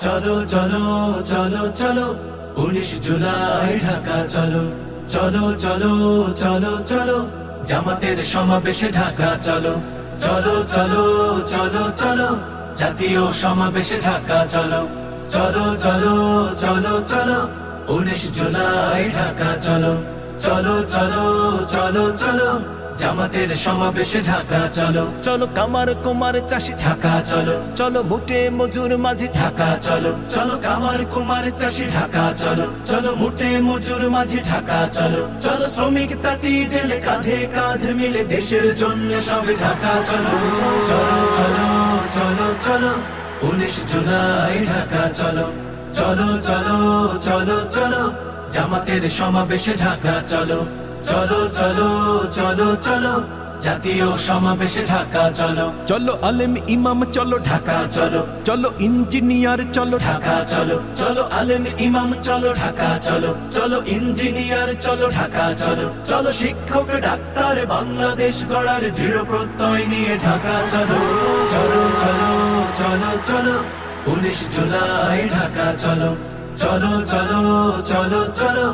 চলো চলো চলো চলো 19 জুলাই ঢাকা চলো চলো চলো চলো চলো জামাতের সমাবেশে ঢাকা চলো চলো চলো চলো চলো জাতীয় সমাবেশে ঢাকা চলো চলো চলো চলো চলো 19 জুলাই ঢাকা চলো চলো চলো চলো চলো জামাতের সমাবেশে ঢাকা চলো চলো কামার কুমার চাষি ঢাকা চলো চলো মুটে মজুর মাঝি ঢাকা চলো চলো কামার কুমার চাষি ঢাকা চলো চলো মুটে মজুর মাঝি ঢাকা চলো চলো শ্রমিক তাঁতি জেলে কাঁধে কাঁধ মিলে দেশের জন্য সবে ঢাকা চলো চলো চলো চলো চলো 19 জুলাই ঢাকা চলো চলো চলো চলো চলো জামাতের সমাবেশে ঢাকা চলো চলো চলো চলো চলো জাতীয় সমাবেশে ঢাকা চলো চলো আলেম ইমাম চলো ঢাকা চলো চলো ইঞ্জিনিয়ার চলো ঢাকা চলো চলো আলেম ইমাম চলো ঢাকা চলো চলো ইঞ্জিনিয়ার চলো ঢাকা চলো চলো শিক্ষক ডাক্তার বাংলাদেশ গড়ার দৃঢ় প্রত্যয় নিয়ে ঢাকা চলো চলো চলো চলো চলো 19 জুলাই ঢাকা চলো চলো চলো চলো চলো